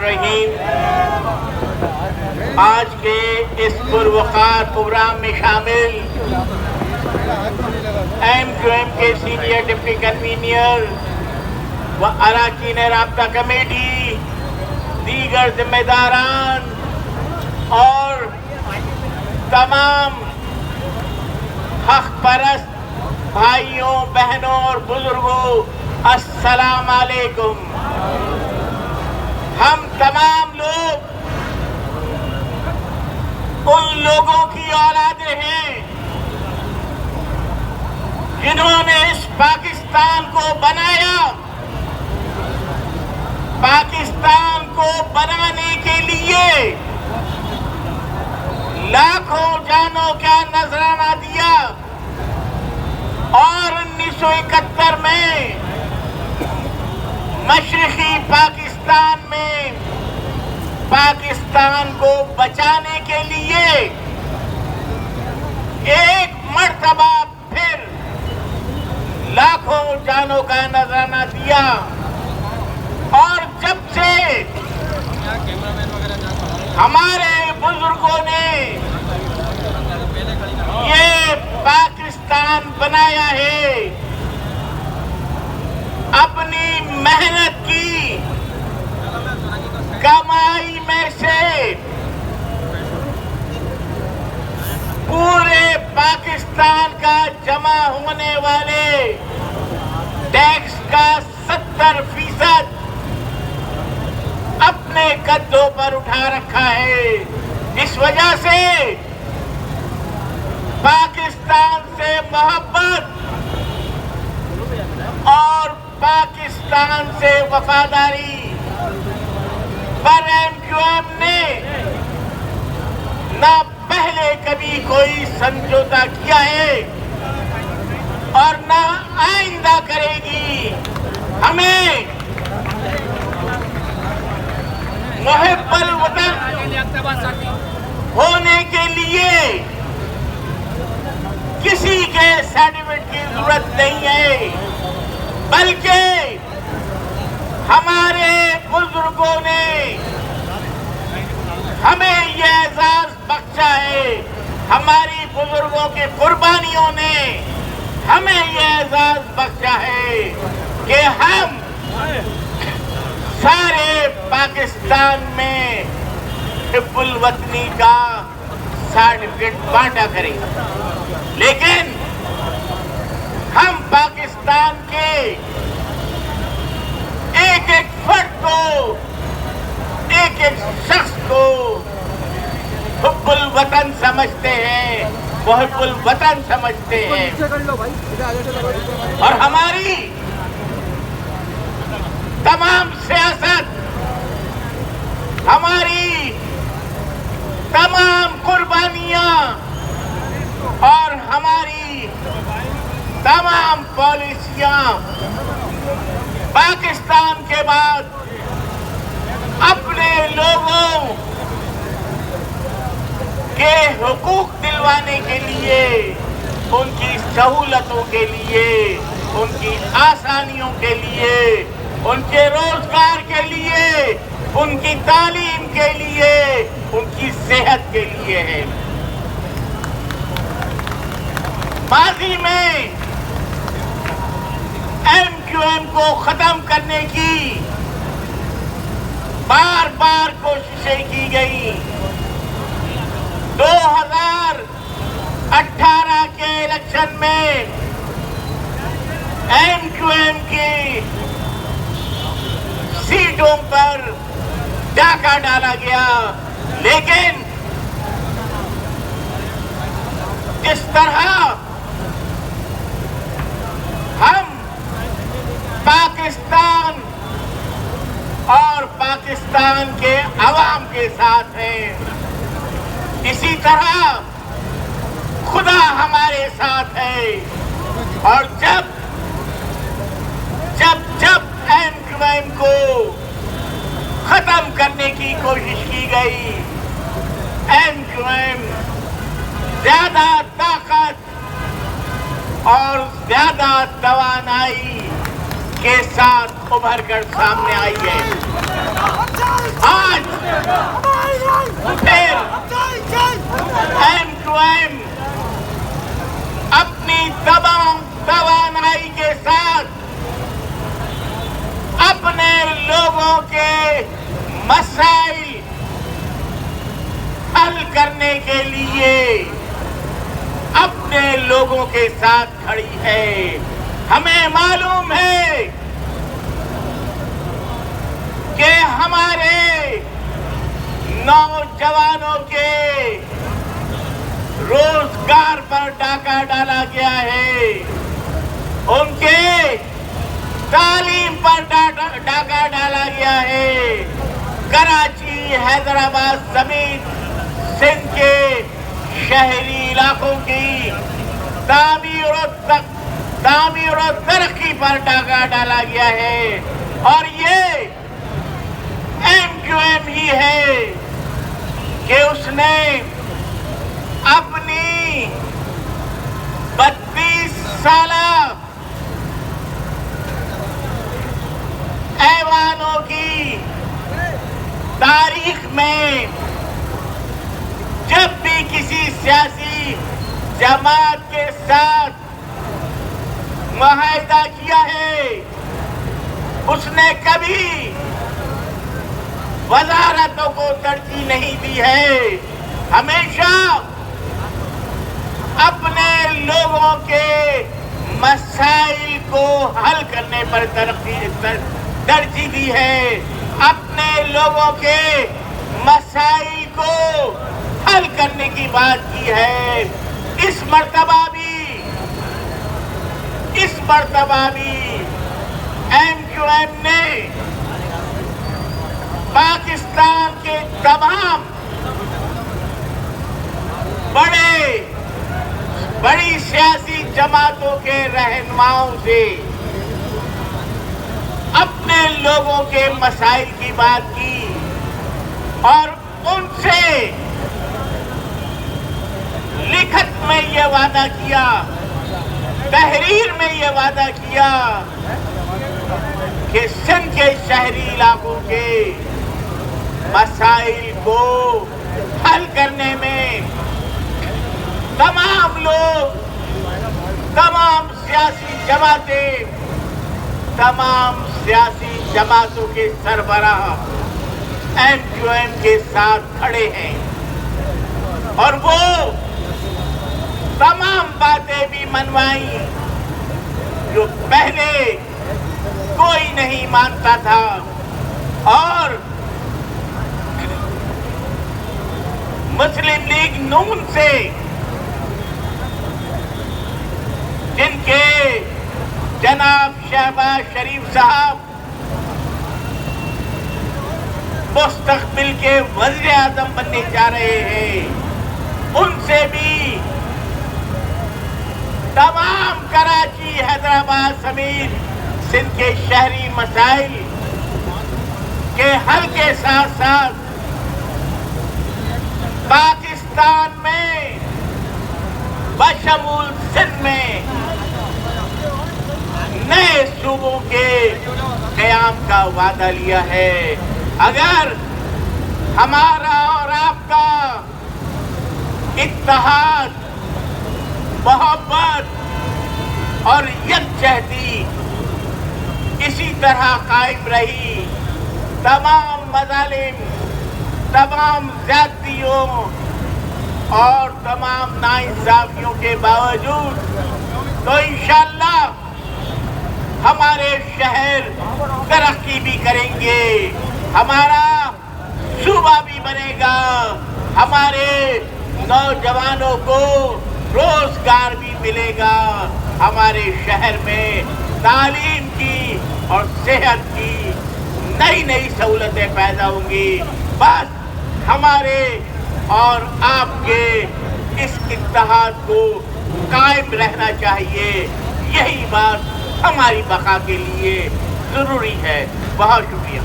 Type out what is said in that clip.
الرحیم۔ آج کے اس پروقار پروگرام میں شامل MQM کے سینئر ڈپٹی کنوینر و اراکین رابطہ کمیٹی، دیگر ذمہ داران اور تمام حق پرست بھائیوں، بہنوں اور بزرگوں، السلام علیکم۔ ہم تمام لوگ ان لوگوں کی اولادیں ہیں جنہوں نے اس پاکستان کو بنایا۔ پاکستان کو بنانے کے لیے لاکھوں جانوں کا نذرانہ دیا اور 1971 میں مشرقی پاکستان میں پاکستان کو بچانے کے لیے ایک مرتبہ پھر لاکھوں جانوں کا نذرانہ دیا، اور جب سے ہمارے بزرگوں نے یہ پاکستان بنایا ہے، اپنی محنت کی کمائی میں سے پورے پاکستان کا جمع ہونے والے ٹیکس کا 70% اپنے قدوں پر اٹھا رکھا ہے۔ اس وجہ سے پاکستان سے محبت اور پاکستان سے وفاداری پر MQM نے نہ پہلے کبھی کوئی سمجھوتا کیا ہے اور نہ آئندہ کرے گی۔ ہمیں محب الوطن ہونے کے لیے کسی کے سرٹیفکیٹ کی ضرورت نہیں ہے، بلکہ ہمارے بزرگوں نے ہمیں یہ اعزاز بخشا ہے، ہماری بزرگوں کی قربانیوں نے ہمیں یہ اعزاز بخشا ہے کہ ہم سارے پاکستان میں حب الوطنی کا سرٹیفکیٹ بانٹا کریں، لیکن ہم پاکستان کے ایک ایک فرد کو، ایک ایک شخص کو حب الوطن سمجھتے ہیں، محب الوطن سمجھتے ہیں، اور ہماری تمام سیاست، ہماری تمام قربانیاں اور ہماری تمام پالیسیاں پاکستان کے بعد اپنے لوگوں کے حقوق دلوانے کے لیے، ان کی سہولتوں کے لیے، ان کی آسانیوں کے لیے، ان کے روزگار کے لیے، ان کی تعلیم کے لیے، ان کی صحت کے لیے ہے۔ ماضی میں MQM کو ختم کرنے کی بار بار کوششیں کی گئی۔ 2018 کے الیکشن میں MQM کی سیٹوں پر ڈاکہ ڈالا گیا، لیکن اس طرح ہم پاکستان اور پاکستان کے عوام کے ساتھ ہیں، اسی طرح خدا ہمارے ساتھ ہے، اور جب MQM کو ختم کرنے کی کوشش کی گئی، MQM زیادہ طاقت اور زیادہ توانائی کے ساتھ ابھر کر سامنے آئی ہے۔ مسائل حل کرنے کے لیے اپنے لوگوں کے ساتھ کھڑی ہے. ہمیں معلوم ہے کہ ہمارے نوجوانوں کے روزگار پر ڈاکہ ڈالا گیا ہے، ان کے تعلیم پر ڈاکہ ڈالا گیا ہے. کراچی، حیدرآباد سمیت سندھ کے شہری علاقوں کی تعمیر و ترقی پر ڈاکہ ڈالا گیا ہے. اور یہ MQM ہی ہے کہ اس نے اپنی 32 سالہ ایوانوں کی تاریخ میں جب بھی کسی سیاسی جماعت کے ساتھ معاہدہ کیا ہے، اس نے کبھی وزارتوں کو ترجیح نہیں دی ہے. ہمیشہ اپنے لوگوں کے مسائل کو حل کرنے پر ترجیح دی ہے، اپنے لوگوں کے مسائل کو حل کرنے کی بات کی ہے. اس مرتبہ بھی MQM نے پاکستان کے تمام بڑی سیاسی جماعتوں کے رہنماؤں سے اپنے لوگوں کے مسائل کی بات کی اور ان سے لکھت میں یہ وعدہ کیا، تحریر میں یہ وعدہ کیا کہ سندھ کے شہری علاقوں کے مسائل کو حل کرنے میں تمام لوگ، تمام سیاسی جماعتوں کے سربراہ MQM کے ساتھ کھڑے ہیں. اور وہ تمام باتیں بھی منوائیں جو پہلے کوئی نہیں مانتا تھا. اور مسلم لیگ نون سے جن کے جناب شہباز شریف صاحب مستقبل کے وزیر اعظم بننے جا رہے ہیں، ان سے بھی تمام کراچی، حیدرآباد سمیت سندھ کے شہری مسائل کے حل کے ساتھ ساتھ پاکستان میں بشمول سندھ میں نئے صوبوں کے قیام کا وعدہ لیا ہے. اگر ہمارا اور آپ کا اتحاد، محبت اور یکجہتی اسی طرح قائم رہی، تمام مظالم، تمام زیادتیوں اور تمام ناانصافیوں کے باوجود، تو انشاءاللہ ہمارے شہر ترقی بھی کریں گے، ہمارا صوبہ بھی بنے گا، ہمارے نوجوانوں کو روزگار بھی ملے گا، ہمارے شہر میں تعلیم کی اور صحت کی نئی سہولتیں پیدا ہوں گی. بس ہمارے اور آپ کے اس اتحاد کو قائم رہنا چاہیے. یہی بات ہماری بقا کے لیے ضروری ہے. بہت شکریہ.